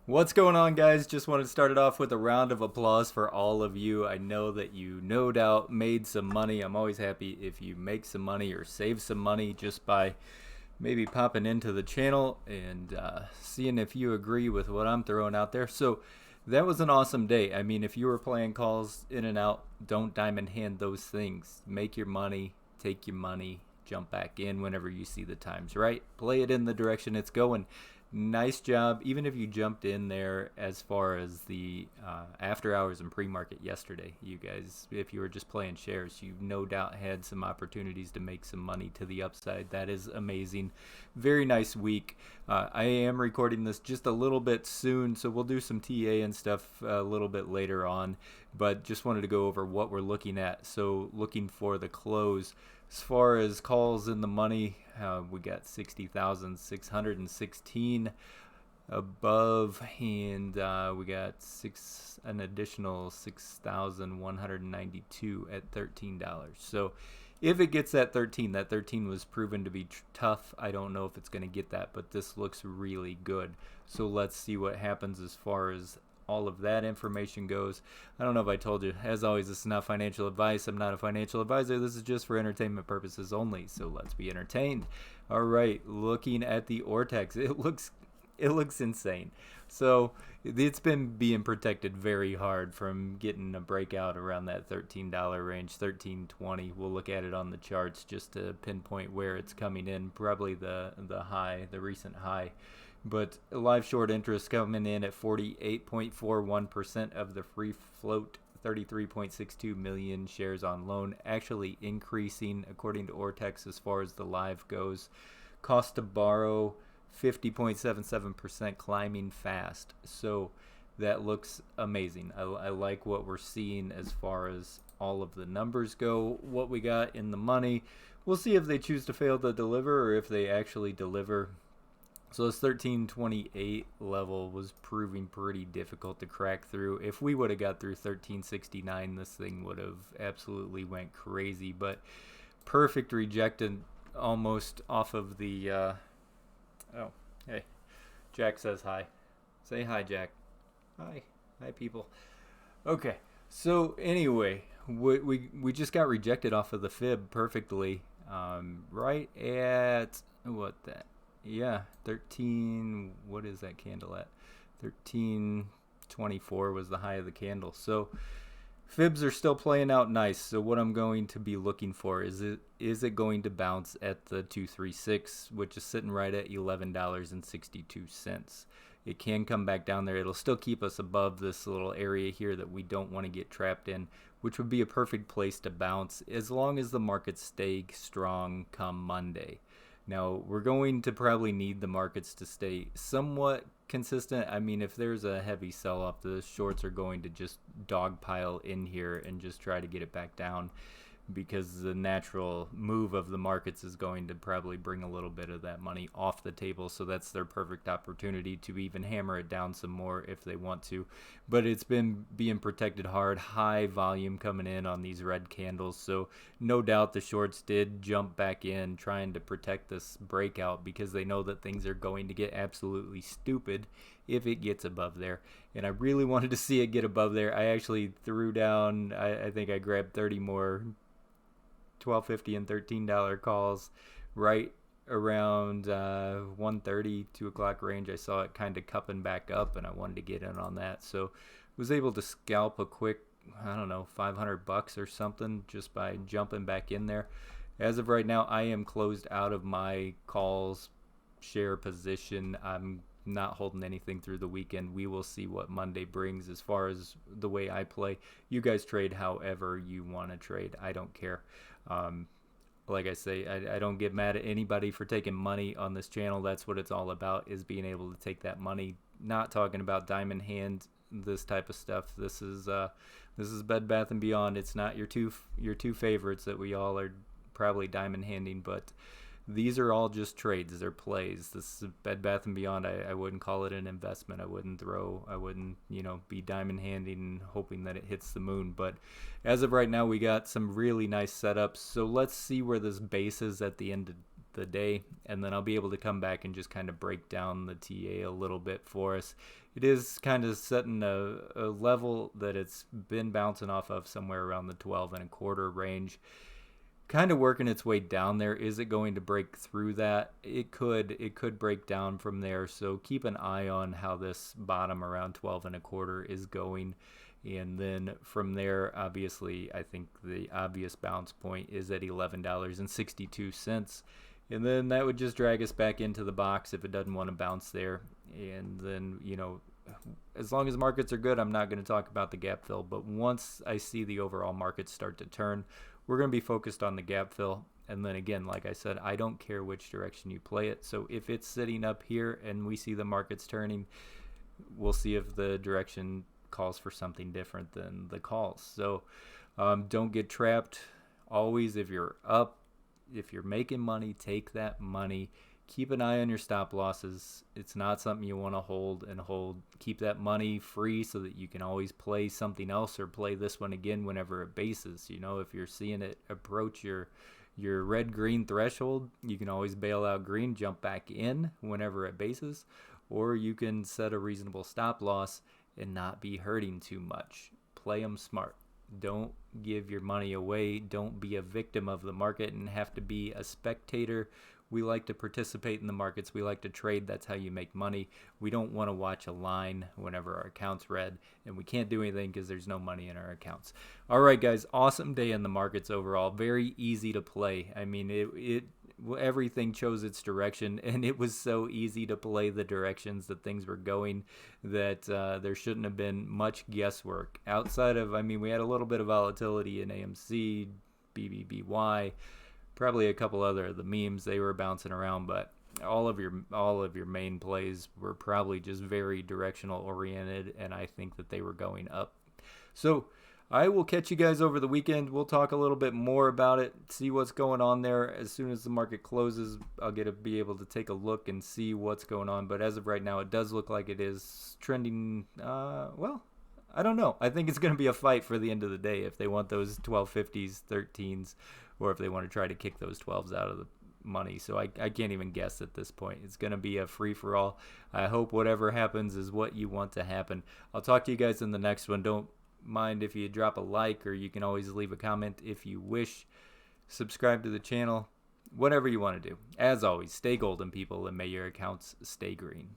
What's going on, guys? Just wanted to start it off with a round of applause for all of you. I know that you no doubt made some money. I'm always happy if you make some money or save some money just by maybe popping into the channel and seeing if you agree with what I'm throwing out there. So that was an awesome day. I mean, if you were playing calls in and out, don't diamond hand those things. Make your money, take your money, jump back in whenever you see the times right. Play it in the direction it's going. Nice job. Even if you jumped in there as far as the after hours and pre-market yesterday, you guys, if you were just playing shares, you no doubt had some opportunities to make some money to the upside. That is amazing. Very nice week. I am recording this just a little bit soon, so we'll do some TA and stuff a little bit later on, but just wanted to go over what we're looking at. So looking for the close. As far as calls in the money, we got 60,616 above, and we got an additional 6,192 at $13. So if it gets that 13, that 13 was proven to be tough. I don't know if it's going to get that, but this looks really good. So let's see what happens as far as all of that information goes. I don't know if I told you, as always, this is not financial advice. I'm not a financial advisor. This is just for entertainment purposes only, so let's be entertained. All right, looking at the Ortex, it looks insane. So it's been being protected very hard from getting a breakout around that $13 range, 13.20. We'll look at it on the charts just to pinpoint where it's coming in, probably the high, the recent high. But live short interest coming in at 48.41% of the free float, 33.62 million shares on loan, actually increasing according to Ortex as far as the live goes. Cost to borrow 50.77%, climbing fast. So that looks amazing. I like what we're seeing as far as all of the numbers go. What we got in the money, we'll see if they choose to fail to deliver or if they actually deliver. So this 1328 level was proving pretty difficult to crack through. If we would have got through 1369, this thing would have absolutely went crazy. But perfect rejected almost off of the... oh, hey, Jack says hi. Say hi, Jack. Hi. Hi, people. Okay, so anyway, we just got rejected off of the fib perfectly. Right at... what that? Yeah, 13, what is that candle at? 1324 was the high of the candle. So fibs are still playing out nice. So what I'm going to be looking for is it going to bounce at the 236, which is sitting right at $11.62. It can come back down there. It'll still keep us above this little area here that we don't want to get trapped in, which would be a perfect place to bounce as long as the markets stay strong come Monday. Now, we're going to probably need the markets to stay somewhat consistent. I mean, if there's a heavy sell-off, the shorts are going to just dogpile in here and just try to get it back down, because the natural move of the markets is going to probably bring a little bit of that money off the table. So that's their perfect opportunity to even hammer it down some more if they want to. But it's been being protected hard, high volume coming in on these red candles. So no doubt the shorts did jump back in trying to protect this breakout, because they know that things are going to get absolutely stupid if it gets above there. And I really wanted to see it get above there. I actually threw down, I think I grabbed 30 more $12.50 and $13 calls right around 1:30, 2 o'clock range. I saw it kind of cupping back up, and I wanted to get in on that. So was able to scalp a quick, I don't know, $500 or something just by jumping back in there. As of right now, I am closed out of my calls share position. I'm not holding anything through the weekend. We will see what Monday brings as far as the way I play. You guys trade however you want to trade. I don't care. Like I say, I don't get mad at anybody for taking money on this channel. That's what it's all about, is being able to take that money. Not talking about diamond hand, this type of stuff. This is Bed Bath and Beyond. It's not your two favorites that we all are probably diamond handing, but these are all just trades. They're plays. This is Bed Bath and Beyond. I wouldn't call it an investment. I wouldn't, be diamond handing and hoping that it hits the moon. But as of right now, we got some really nice setups. So let's see where this base is at the end of the day, and then I'll be able to come back and just kind of break down the TA a little bit for us. It is kind of setting a level that it's been bouncing off of somewhere around the 12 and a quarter range, kind of working its way down there. Is it going to break through that? It could break down from there, so keep an eye on how this bottom around 12 and a quarter is going. And then from there, obviously, I think the obvious bounce point is at $11.62. And then that would just drag us back into the box if it doesn't want to bounce there. And then, as long as markets are good, I'm not going to talk about the gap fill. But once I see the overall market start to turn, we're going to be focused on the gap fill. And then again, like I said, I don't care which direction you play it. So if it's sitting up here and we see the markets turning, we'll see if the direction calls for something different than the calls. So don't get trapped. Always, if you're up, if you're making money, take that money. Keep an eye on your stop losses. It's not something you want to hold. Keep that money free so that you can always play something else or play this one again whenever it bases. If you're seeing it approach your red-green threshold, you can always bail out green, jump back in whenever it bases, or you can set a reasonable stop loss and not be hurting too much. Play them smart. Don't give your money away. Don't be a victim of the market and have to be a spectator. We like to participate in the markets. We like to trade. That's how you make money. We don't want to watch a line whenever our account's red, and we can't do anything because there's no money in our accounts. All right, guys, awesome day in the markets overall. Very easy to play. I mean, everything chose its direction, and it was so easy to play the directions that things were going that there shouldn't have been much guesswork outside of, we had a little bit of volatility in AMC, BBBY, probably a couple other of the memes. They were bouncing around, but all of your main plays were probably just very directional oriented, and I think that they were going up. So I will catch you guys over the weekend. We'll talk a little bit more about it, see what's going on there. As soon as the market closes, I'll be able to take a look and see what's going on. But as of right now, it does look like it is trending, well, I don't know. I think it's going to be a fight for the end of the day if they want those 1250s, 13s, or if they want to try to kick those 12s out of the money. So I can't even guess at this point. It's going to be a free-for-all. I hope whatever happens is what you want to happen. I'll talk to you guys in the next one. Don't mind if you drop a like, or you can always leave a comment if you wish. Subscribe to the channel, whatever you want to do. As always, stay golden, people, and may your accounts stay green.